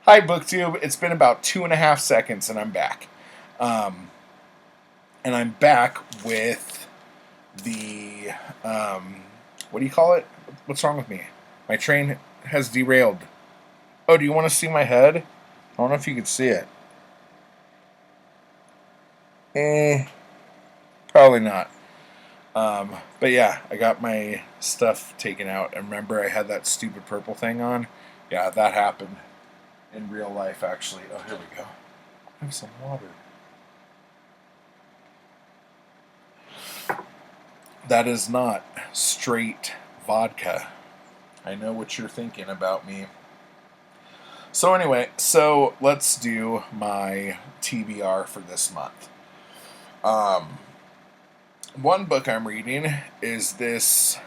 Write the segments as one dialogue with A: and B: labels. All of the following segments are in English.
A: Hi, BookTube. It's been about 2.5 seconds, and I'm back. Um, and I'm back with the what do you call it? What's wrong with me? My train has derailed. Oh, do you want to see my head? I don't know if you can see it. Probably not. But yeah, I got my stuff taken out. And remember, I had that stupid purple thing on. Yeah, that happened in real life, actually. Oh, here we go. Have some water. That is not straight vodka. I know what you're thinking about me. So anyway, let's do my TBR for this month. Um, One book I'm reading is this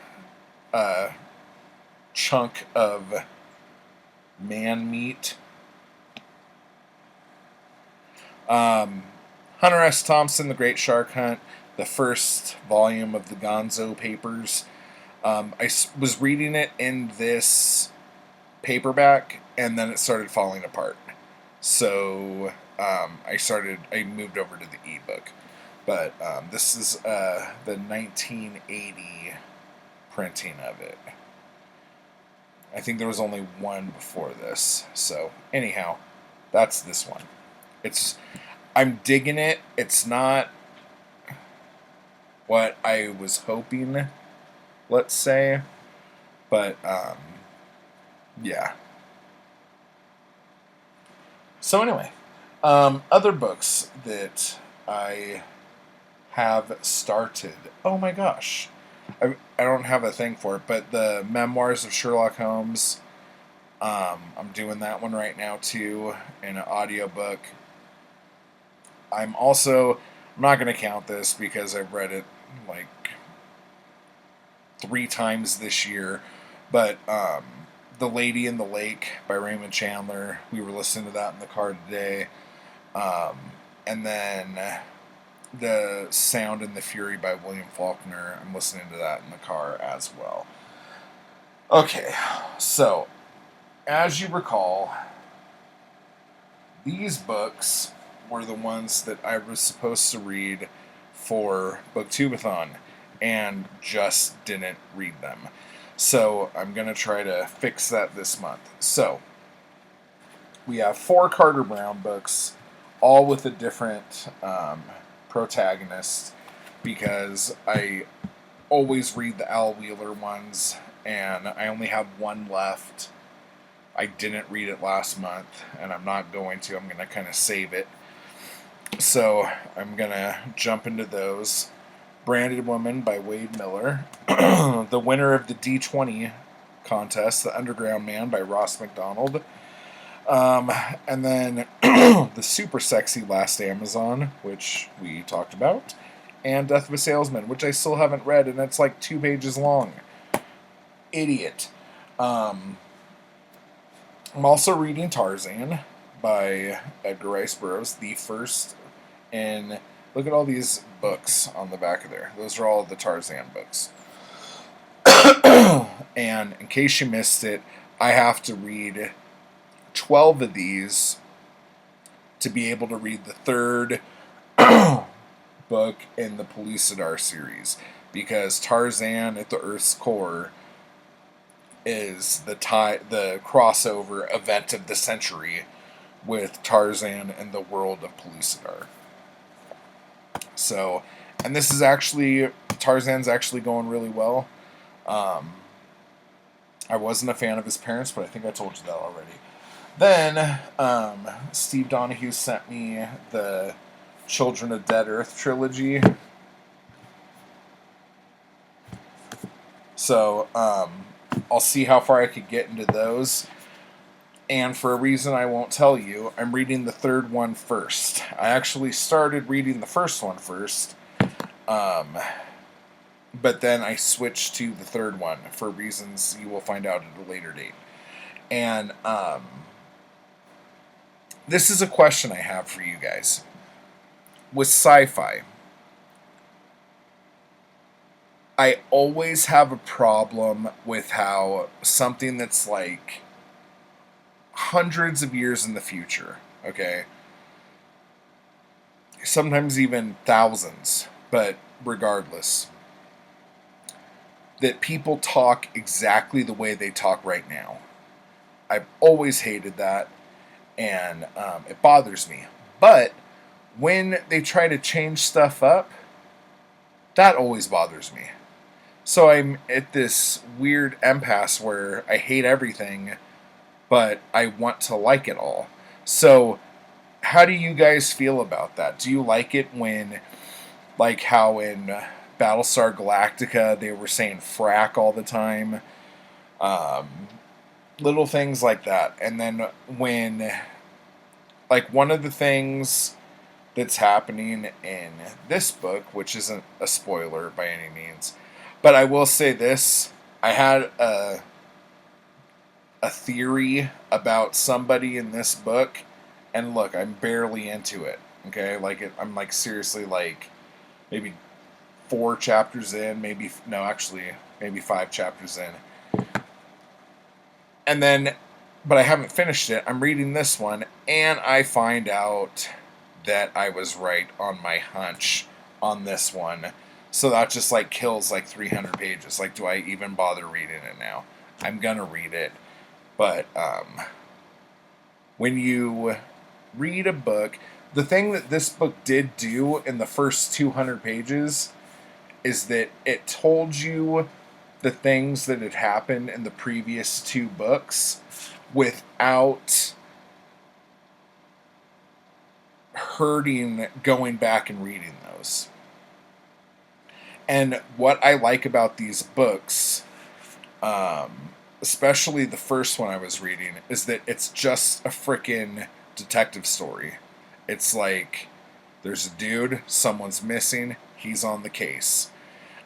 A: uh, chunk of man meat. Hunter S. Thompson, The Great Shark Hunt, the first volume of the Gonzo Papers. Was reading it in this paperback, and then it started falling apart. So I moved over to the ebook. But this is the 1980 printing of it. I think there was only one before this. So anyhow, that's this one. I'm digging it. It's not what I was hoping, let's say, but yeah. So anyway, other books that I have started. Oh my gosh. I don't have a thing for it, but the Memoirs of Sherlock Holmes, I'm doing that one right now too in an audiobook. I'm not going to count this because I've read it like 3 times this year, but The Lady in the Lake by Raymond Chandler, we were listening to that in the car today. And then The Sound and the Fury by William Faulkner, I'm listening to that in the car as well. Okay, so as you recall, these books were the ones that I was supposed to read for Booktubeathon and just didn't read them. So I'm going to try to fix that this month. So we have 4 Carter Brown books, all with a different protagonist, because I always read the Al Wheeler ones, and I only have one left. I didn't read it last month, and I'm not going to. I'm going to kind of save it. So I'm going to jump into those. Branded Woman by Wade Miller. The winner of the D20 contest, The Underground Man by Ross McDonald. And then The Super Sexy Last Amazon, which we talked about. And Death of a Salesman, which I still haven't read, and it's like 2 pages long. Idiot. I'm also reading Tarzan by Edgar Rice Burroughs, the first in... Look at all these books on the back of there. Those are all the Tarzan books. And in case you missed it, I have to read 12 of these to be able to read the third book in the Pellucidar series. Because Tarzan at the Earth's Core is the crossover event of the century with Tarzan and the world of Pellucidar. So, and this is actually, Tarzan's actually going really well. I wasn't a fan of his parents, but I think I told you that already. Then, Steve Donahue sent me the Children of Dead Earth trilogy. So, I'll see how far I could get into those. And for a reason I won't tell you, I'm reading the third one first. I actually started reading the first one first, but then I switched to the third one for reasons you will find out at a later date. And this is a question I have for you guys. With sci-fi, I always have a problem with how something that's like hundreds of years in the future, okay? Sometimes even thousands, but regardless, that people talk exactly the way they talk right now. I've always hated that, and it bothers me. But when they try to change stuff up, that always bothers me. So I'm at this weird impasse where I hate everything, but I want to like it all. So, how do you guys feel about that? Do you like it when, like how in Battlestar Galactica, they were saying frack all the time? Um, Little things like that. And then when, like, one of the things that's happening in this book, which isn't a spoiler by any means, but I will say this: I had a theory about somebody in this book, and look, I'm barely into it. Okay, I'm like seriously like maybe 4 chapters in, maybe no, actually maybe 5 chapters in, and then, but I haven't finished it. I'm reading this one, and I find out that I was right on my hunch on this one. So that just like kills like 300 pages. Like, do I even bother reading it now? I'm gonna read it, but when you read a book, the thing that this book did do in the first 200 pages is that it told you the things that had happened in the previous 2 books without hurting going back and reading those. And what I like about these books, especially the first one I was reading, is that it's just a frickin' detective story. It's like, there's a dude, someone's missing, he's on the case.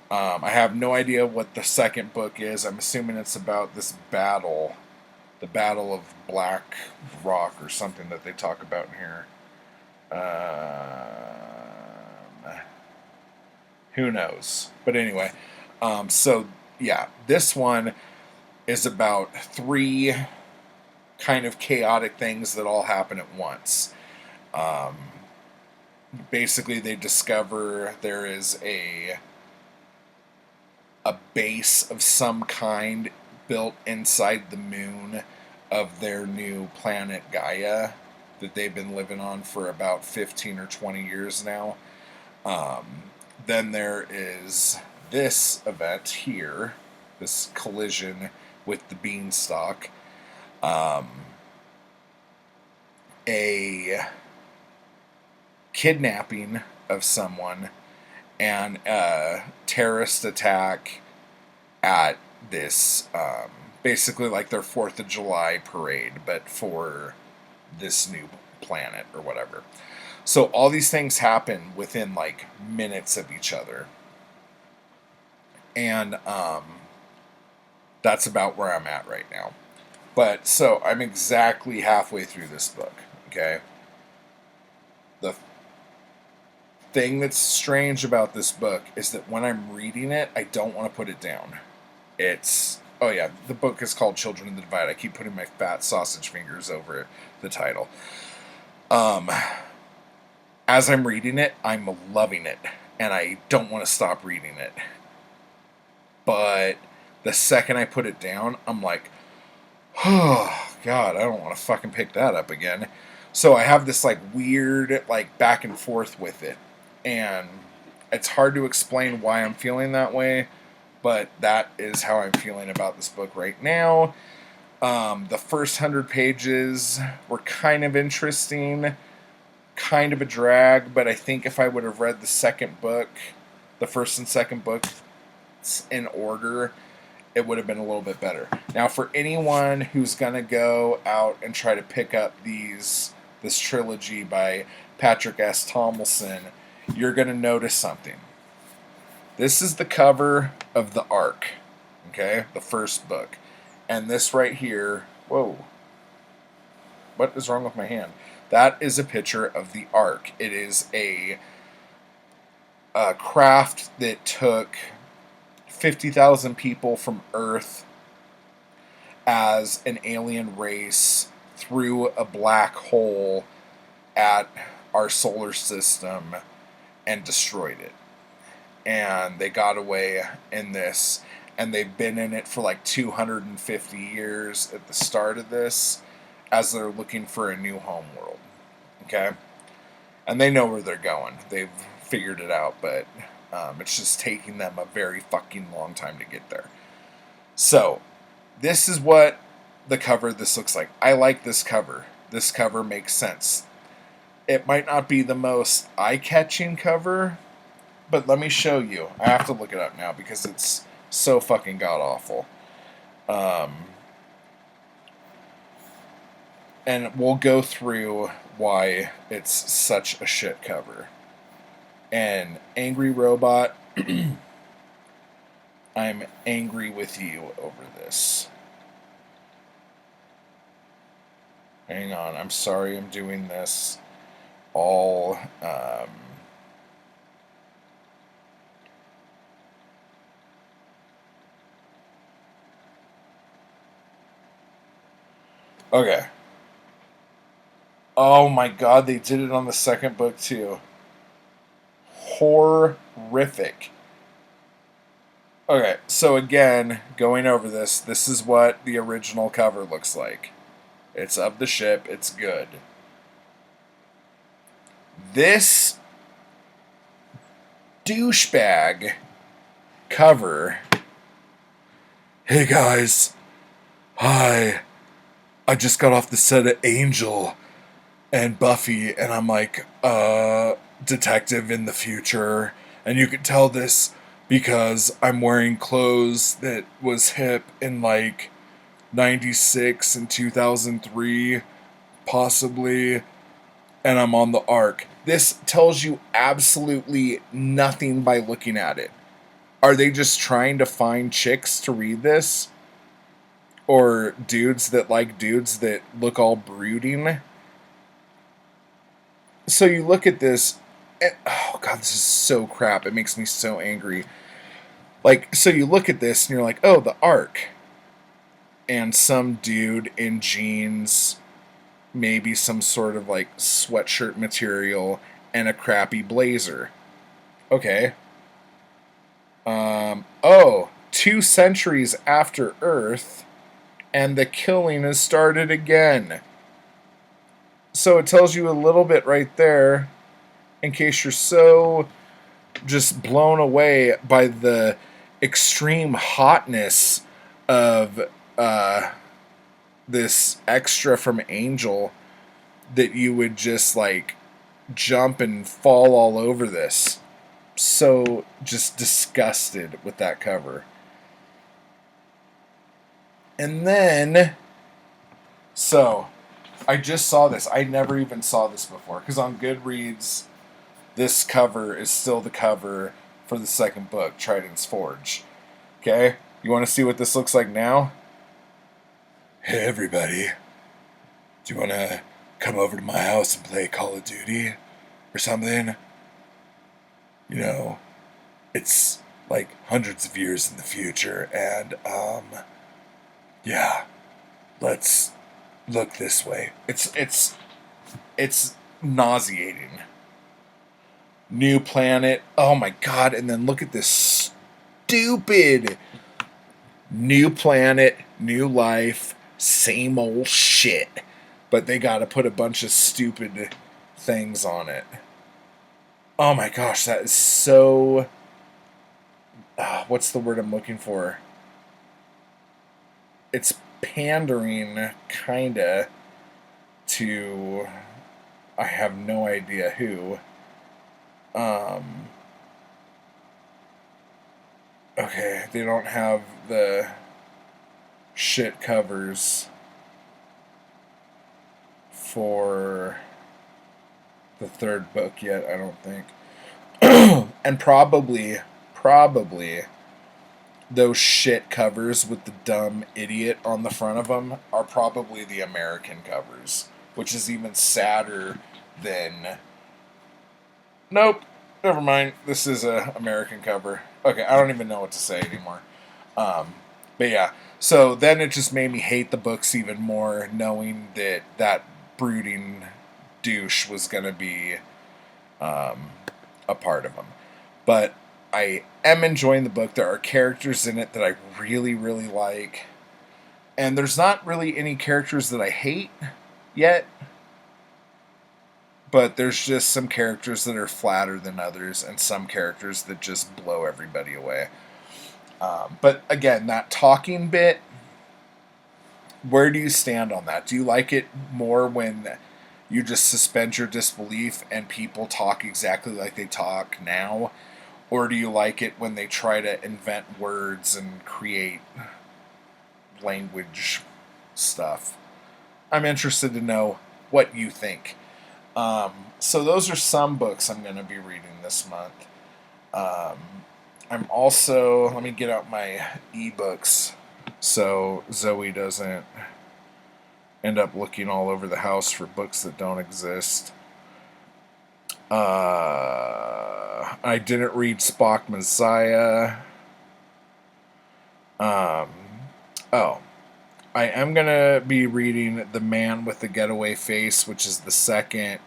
A: I have no idea what the second book is. I'm assuming it's about this battle, the Battle of Black Rock or something that they talk about in here. Who knows? But anyway, so yeah, this one is about 3 kind of chaotic things that all happen at once. Basically, they discover there is a base of some kind built inside the moon of their new planet Gaia that they've been living on for about 15 or 20 years now. Then there is this event here, this collision with the beanstalk. A kidnapping of someone and a terrorist attack at this, basically like their 4th of July parade, but for this new planet or whatever. So all these things happen within like minutes of each other. And that's about where I'm at right now. But so I'm exactly halfway through this book, okay? The thing that's strange about this book is that when I'm reading it, I don't want to put it down. Oh yeah, the book is called Children of the Divide. I keep putting my fat sausage fingers over the title. As I'm reading it, I'm loving it, and I don't want to stop reading it. But the second I put it down, I'm like, oh, God, I don't want to fucking pick that up again. So I have this, like, weird, like, back and forth with it. And it's hard to explain why I'm feeling that way, but that is how I'm feeling about this book right now. The first 100 pages were kind of interesting, kind of a drag, but I think if I would have read the second book, the first and second book in order, it would have been a little bit better. Now, for anyone who's going to go out and try to pick up this trilogy by Patrick S. Tomlinson, you're going to notice something. This is the cover of the Ark, okay? The first book. And this right here, whoa. What is wrong with my hand? That is a picture of the Ark. It is a craft that took 50,000 people from Earth as an alien race threw a black hole at our solar system and destroyed it. And they got away in this, and they've been in it for like 250 years at the start of this as they're looking for a new home world. Okay? And they know where they're going. They've figured it out, but it's just taking them a very fucking long time to get there. So, this is what the cover of this looks like. I like this cover. This cover makes sense. It might not be the most eye-catching cover, but let me show you. I have to look it up now because it's so fucking god-awful. And we'll go through why it's such a shit cover. And Angry Robot, I'm angry with you over this. Hang on, I'm sorry I'm doing this all, okay. Oh my god, they did it on the second book too. Horrific. Okay, so again, going over this, this is what the original cover looks like. It's of the ship, it's good. This douchebag cover. Hey guys, hi. I just got off the set of Angel and Buffy, and I'm like, detective in the future. And you can tell this because I'm wearing clothes that was hip in like 96 and 2003, possibly, and I'm on the Ark. This tells you absolutely nothing by looking at it. Are they just trying to find chicks to read this? Or dudes that like dudes that look all brooding? So you look at this, and, oh god, this is so crap. It makes me so angry. Like, so you look at this and you're like, oh, the Ark. And some dude in jeans, maybe some sort of like sweatshirt material, and a crappy blazer. Okay. Oh, 2 centuries after Earth, and the killing has started again. So it tells you a little bit right there, in case you're so just blown away by the extreme hotness of this extra from Angel, that you would just like jump and fall all over this. So just disgusted with that cover. And then, so I just saw this. I never even saw this before, because on Goodreads, this cover is still the cover for the second book, Trident's Forge. Okay? You want to see what this looks like now? Hey, everybody. Do you want to come over to my house and play Call of Duty or something? You know, it's like hundreds of years in the future, and, yeah, let's look this way. It's nauseating. New planet. Oh my god, and then look at this stupid new planet, new life, same old shit. But they gotta put a bunch of stupid things on it. Oh my gosh, that is so... what's the word I'm looking for? It's pandering, kinda, to... I have no idea who. Okay, they don't have the shit covers for the third book yet, I don't think. And probably those shit covers with the dumb idiot on the front of them are probably the American covers, which is even sadder than... Nope, never mind. This is a American cover. Okay, I don't even know what to say anymore. But yeah, So then it just made me hate the books even more, knowing that that brooding douche was going to be a part of them. But I am enjoying the book. There are characters in it that I really, really like. And there's not really any characters that I hate yet. But there's just some characters that are flatter than others, and some characters that just blow everybody away. But again, that talking bit, where do you stand on that? Do you like it more when you just suspend your disbelief and people talk exactly like they talk now? Or do you like it when they try to invent words and create language stuff? I'm interested to know what you think. So those are some books I'm going to be reading this month. I'm also, let me get out my ebooks so Zoe doesn't end up looking all over the house for books that don't exist. I didn't read Spock Messiah. Oh, I am going to be reading The Man with the Getaway Face, which is the second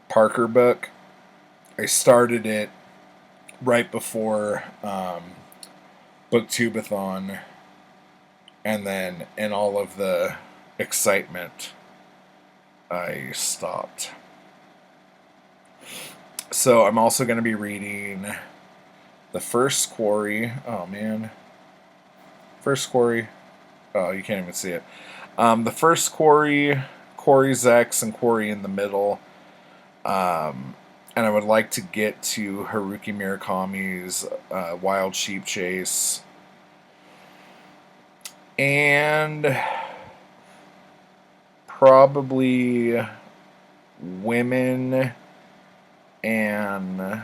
A: Parker book. I started it right before Booktubeathon, and then in all of the excitement, I stopped. So I'm also going to be reading The First Quarry. Oh, man. First Quarry. Oh, you can't even see it. The First Quarry, Quarry's X, and Quarry in the Middle. And I would like to get to Haruki Murakami's Wild Sheep Chase. And probably Women and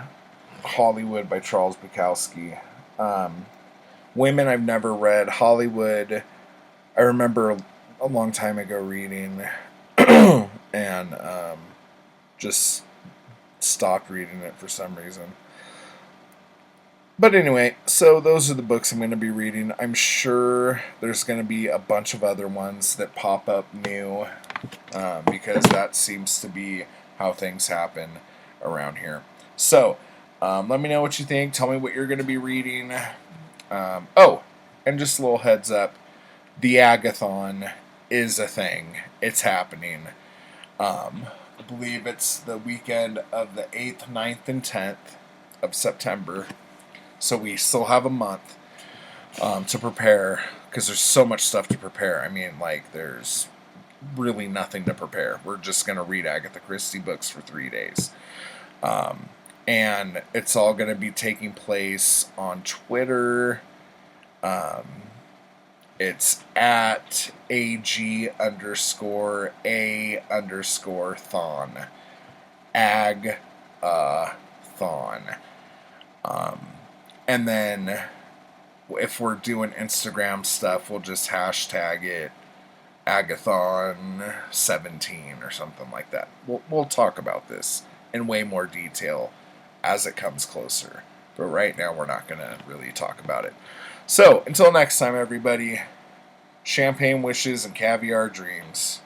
A: Hollywood by Charles Bukowski. Women I've never read. Hollywood, I remember a long time ago reading and just stopped reading it for some reason. But anyway, so those are the books I'm going to be reading. I'm sure there's going to be a bunch of other ones that pop up new because that seems to be how things happen around here. So, let me know what you think. Tell me what you're going to be reading. And just a little heads up, the Agathon is a thing. It's happening. I believe it's the weekend of the 8th, 9th, and 10th of September. So we still have a month to prepare, because there's so much stuff to prepare. I mean, like, there's really nothing to prepare. We're just going to read Agatha Christie books for 3 days. And it's all going to be taking place on Twitter. It's at AG_A_thon. Thon. And then if we're doing Instagram stuff, we'll just hashtag it Agathon17 or something like that. We'll talk about this in way more detail as it comes closer. But right now, we're not going to really talk about it. So, until next time, everybody, champagne wishes and caviar dreams.